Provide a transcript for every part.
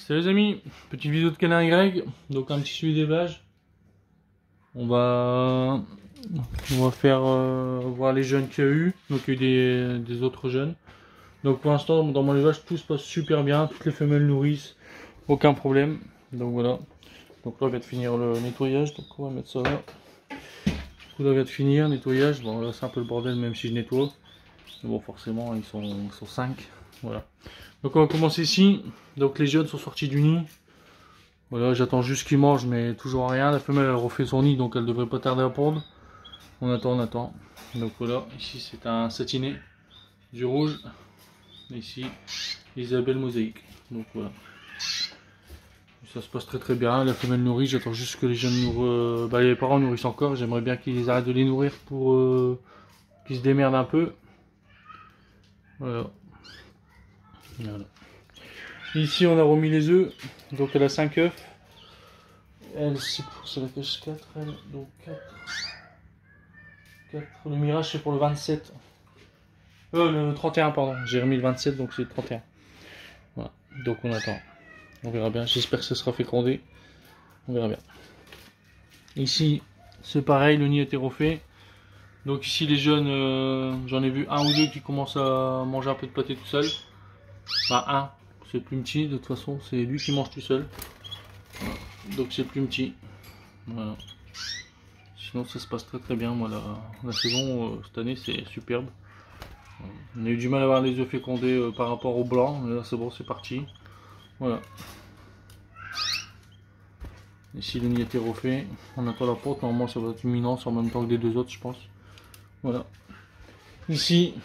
Salut les amis, petite vidéo de Canard Y, donc un petit suivi d'élevage. On va faire voir les jeunes qu'il y a eu, donc il y a eu des autres jeunes. Donc pour l'instant dans mon élevage tout se passe super bien, toutes les femelles nourrissent, aucun problème. Donc voilà, donc là on vient de finir le nettoyage, donc on va mettre ça là. Tout là vient de finir, nettoyage, bon là c'est un peu le bordel même si je nettoie. Mais bon forcément ils sont 5, voilà. Donc on va commencer ici. Donc les jeunes sont sortis du nid. Voilà, j'attends juste qu'ils mangent, mais toujours rien. La femelle elle refait son nid, donc elle devrait pas tarder à pondre. On attend. Donc voilà, ici c'est un satiné du rouge. Ici Isabelle mosaïque. Donc voilà. Ça se passe très bien. La femelle nourrit. J'attends juste que les jeunes nourrissent. Les parents nourrissent encore. J'aimerais bien qu'ils arrêtent de les nourrir pour qu'ils se démerdent un peu. Voilà. Ici on a remis les œufs, donc elle a 5 œufs. Elle c'est la cage 4, elle, donc 4. Le mirage c'est pour le 27. Le 31 pardon, j'ai remis le 27 donc c'est le 31. Voilà, donc on attend. On verra bien, j'espère que ça sera fécondé. On verra bien. Ici c'est pareil, le nid a été refait. Donc ici les jeunes, j'en ai vu un ou deux qui commencent à manger un peu de pâté tout seul. Enfin un. C'est plus petit, de toute façon, c'est lui qui mange tout seul. Voilà. Donc c'est plus petit. Voilà. Sinon ça se passe très bien. Moi, la saison cette année c'est superbe. On a eu du mal à avoir les œufs fécondés par rapport au blanc. Mais là c'est bon, c'est parti. Voilà. Ici le nid a été refait. On attend la porte. Normalement ça va être imminent, en même temps que les deux autres je pense. Voilà. Ici,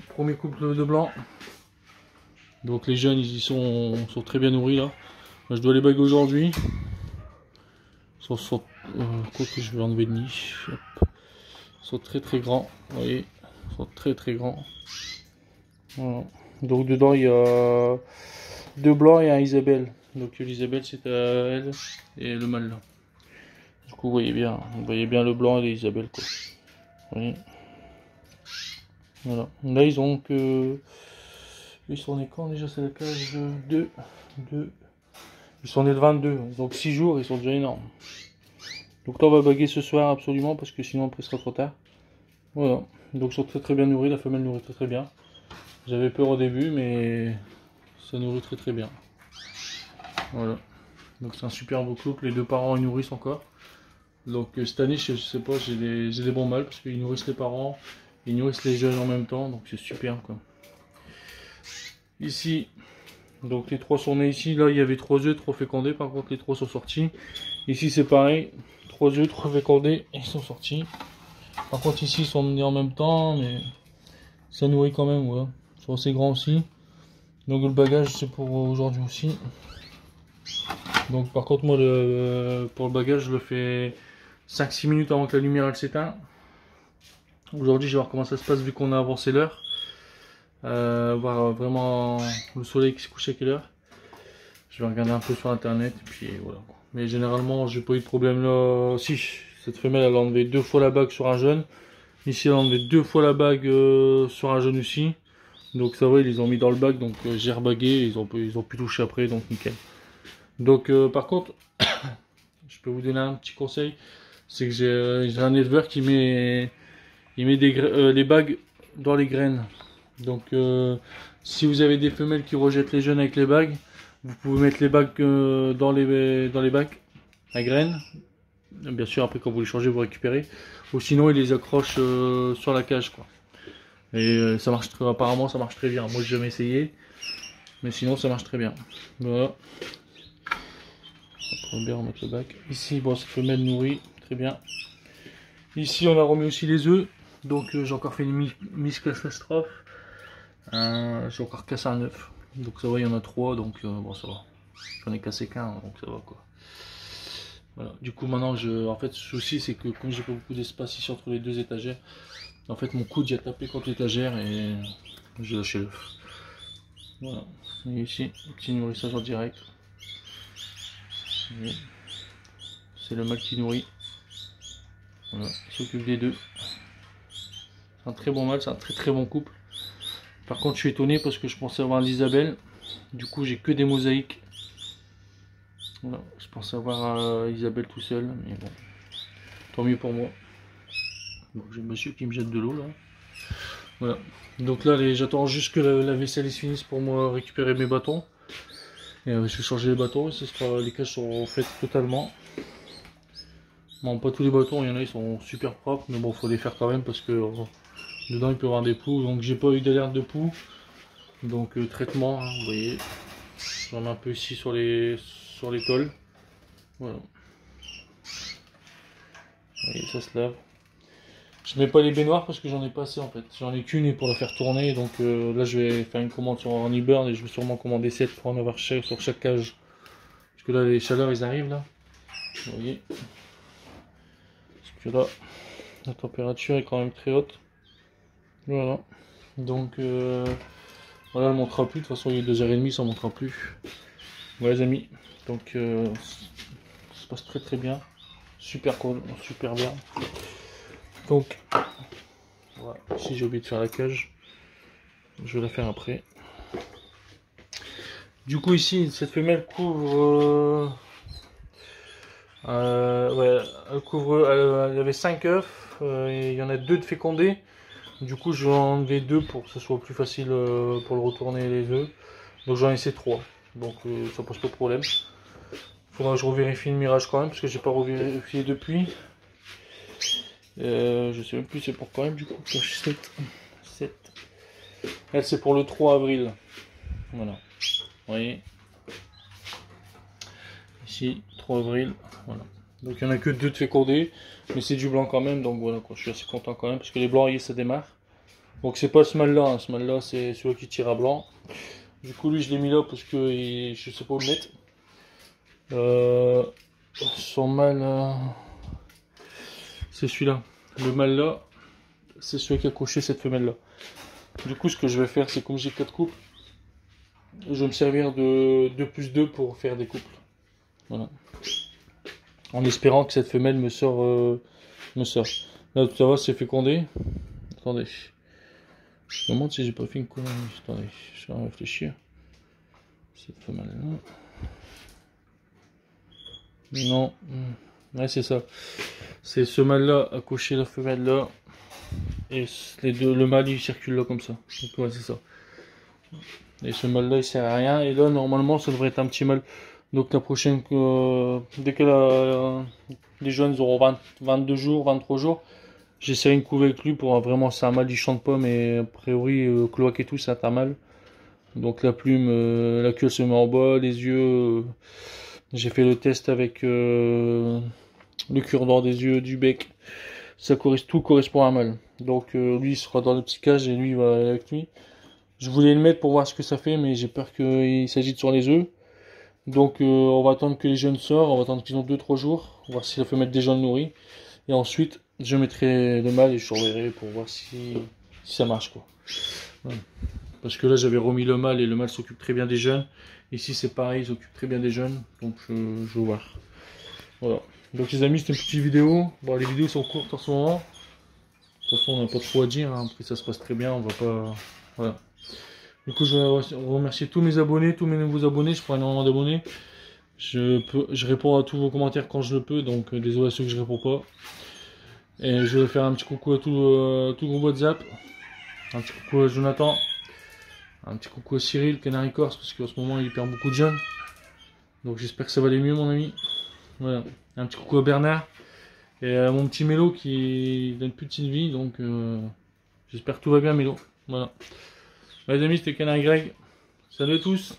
premier couple de blanc. Donc les jeunes ils sont très bien nourris là. Je dois les baguer aujourd'hui. Quoi que je vais enlever le nid. Hop. Ils sont très grands. Vous voyez, ils sont très grands. Voilà. Donc dedans il y a 2 blancs et un Isabelle. Donc l'Isabelle c'est à elle et le mâle là. Du coup vous voyez bien le blanc et l'Isabelle quoi. Vous voyez. Voilà. Là ils ont que. Ils sont nés quand déjà, c'est la cage 2. Ils sont nés le 22, donc 6 jours, ils sont déjà énormes. Donc là on va baguer ce soir absolument parce que sinon après ce sera trop tard. Voilà, donc ils sont très bien nourris, la femelle nourrit très bien. J'avais peur au début mais ça nourrit très bien. Voilà, donc c'est un super beau couple, les deux parents ils nourrissent encore. Donc cette année je sais pas, j'ai des bons mâles parce qu'ils nourrissent les parents, ils nourrissent les jeunes en même temps, donc c'est super quoi. Ici, donc les 3 sont nés ici, là il y avait 3 œufs, 3 fécondés, par contre les 3 sont sortis. Ici c'est pareil, 3 œufs, 3 fécondés, ils sont sortis. Par contre ici ils sont nés en même temps, mais ça nourrit quand même, voilà. Ils sont assez grands aussi. Donc le bagage c'est pour aujourd'hui aussi. Donc par contre moi pour le bagage je le fais 5-6 minutes avant que la lumière elle s'éteint. Aujourd'hui je vais voir comment ça se passe vu qu'on a avancé l'heure. Voir vraiment le soleil qui se couche à quelle heure. Je vais regarder un peu sur internet et puis voilà. Mais généralement j'ai pas eu de problème là. Si, cette femelle elle a enlevé 2 fois la bague sur un jeune. Ici elle a enlevé 2 fois la bague sur un jeune aussi. Donc ça va, ils les ont mis dans le bac, donc j'ai rebagué, ils ont pu toucher après, donc nickel. Donc par contre, je peux vous donner un petit conseil, c'est que j'ai un éleveur qui met les bagues dans les graines. Donc si vous avez des femelles qui rejettent les jeunes avec les bagues, vous pouvez mettre les bagues dans les bacs à graines. Bien sûr après quand vous les changez vous récupérez. Ou sinon ils les accrochent sur la cage quoi. Et ça marche apparemment ça marche très bien. Moi j'ai jamais essayé. Mais sinon ça marche très bien. Voilà. On va bien remettre le bac. Ici bon cette femelle nourrit très bien. Ici on a remis aussi les œufs. Donc j'ai encore fait une mise catastrophe. J'ai encore cassé un œuf, donc ça va, il y en a 3, donc bon ça va. J'en ai cassé qu'un, donc ça va quoi. Voilà. Du coup maintenant en fait le souci c'est que comme j'ai pas beaucoup d'espace ici entre les 2 étagères, en fait mon coude il a tapé contre l'étagère et j'ai lâché l'œuf. Voilà. Et ici petit nourrissage en direct. C'est le mâle qui nourrit. Voilà. Il s'occupe des 2. C'est un très bon mâle, c'est un très bon couple. Par contre je suis étonné parce que je pensais avoir l'Isabelle. Du coup j'ai que des mosaïques. Voilà, je pensais avoir Isabelle tout seul, mais bon, tant mieux pour moi. Donc j'ai monsieur qui me jette de l'eau là. Voilà. Donc là, j'attends juste que la vaisselle se finisse pour moi récupérer mes bâtons. Et je vais changer les bâtons, les cages seront faites totalement. Bon, pas tous les bâtons, il y en a, ils sont super propres, mais bon, faut les faire quand même parce que dedans il peut y avoir des poux. Donc j'ai pas eu d'alerte de poux. Donc traitement, hein, vous voyez, j'en mets un peu ici sur les cols. Voilà. Vous voyez, ça se lave. Je mets pas les baignoires parce que j'en ai pas assez en fait. J'en ai qu'une et pour la faire tourner. Donc là je vais faire une commande sur Horniburn et je vais sûrement commander 7 pour en avoir sur chaque cage. Parce que là les chaleurs ils arrivent là. Vous voyez. Parce que là la température est quand même très haute. Voilà. Donc voilà, elle montera plus. De toute façon il est 2h30, ça montera plus. Voilà les amis. Donc ça se passe très très bien. Super cool, super bien. Donc voilà, si j'ai oublié de faire la cage, je vais la faire après. Du coup ici cette femelle couvre ouais, elle couvre, il y avait 5 œufs, et il y en a 2 de fécondés. Du coup je vais enlever 2 pour que ce soit plus facile pour le retourner les œufs. Donc j'en ai laissé 3, donc ça pose pas de problème. Faudra que je revérifie le mirage quand même parce que j'ai pas revérifié depuis. Je sais même plus c'est pour quand même du coup. 7. Elle c'est pour le 3 avril. Voilà. Vous voyez. Ici 3 avril. Voilà. Donc il n'y en a que 2 de fécondés. Mais c'est du blanc quand même. Donc voilà quoi. Je suis assez content quand même. Parce que les blancs ça démarre. Donc c'est pas ce mâle là. Hein. Ce mâle là c'est celui qui tire à blanc. Du coup lui je l'ai mis là parce que je sais pas où le mettre. Son mâle c'est celui-là. Le mâle là c'est celui qui a coché cette femelle là. Du coup ce que je vais faire c'est comme j'ai 4 couples, je vais me servir de 2 plus 2 pour faire des couples. Voilà. En espérant que cette femelle me sort. Là tout à l'heure c'est fécondé. Attendez. Je me demande si j'ai pas fait une connerie. Attendez, je vais réfléchir. Cette femelle là. Non. Ouais c'est ça. C'est ce mâle là à cocher la femelle là. Et le mâle il circule là comme ça. Donc ouais c'est ça. Et ce mâle là il sert à rien. Et là normalement ça devrait être un petit mâle. Donc la prochaine, dès que les jeunes auront 22 jours, 23 jours, j'essaierai une couve avec lui pour vraiment, c'est un mâle, il chante pas, mais a priori, cloaque et tout, c'est un mâle. Donc la plume, la queue se met en bas, les yeux, j'ai fait le test avec le cure-dent des yeux, du bec, tout correspond à un mâle. Donc lui il sera dans le petit cage et lui il va aller avec lui. Je voulais le mettre pour voir ce que ça fait, mais j'ai peur qu'il s'agite sur les œufs. Donc on va attendre que les jeunes sortent, on va attendre qu'ils ont 2-3 jours, voir si ça peut mettre des jeunes nourris. Et ensuite je mettrai le mâle et je surveillerai pour voir si ça marche quoi. Ouais. Parce que là j'avais remis le mâle et le mâle s'occupe très bien des jeunes. Ici c'est pareil, il s'occupe très bien des jeunes. Donc je vais voir. Voilà. Donc les amis c'était une petite vidéo. Bon les vidéos sont courtes en ce moment. De toute façon on n'a pas trop à dire, hein. Après ça se passe très bien, on va pas. Voilà. Du coup, je vais remercier tous mes abonnés, tous mes nouveaux abonnés. Je prends énormément d'abonnés. Je réponds à tous vos commentaires quand je le peux. Donc, désolé à ceux que je réponds pas. Et je vais faire un petit coucou à tout le groupe WhatsApp. Un petit coucou à Jonathan. Un petit coucou à Cyril, Canary Corse, parce qu'en ce moment, il perd beaucoup de jeunes. Donc, j'espère que ça va aller mieux, mon ami. Voilà. Un petit coucou à Bernard. Et à mon petit Mélo qui a une petite vie. Donc, j'espère que tout va bien, Mélo. Voilà. Les amis, c'était Canary Greg. Salut à tous.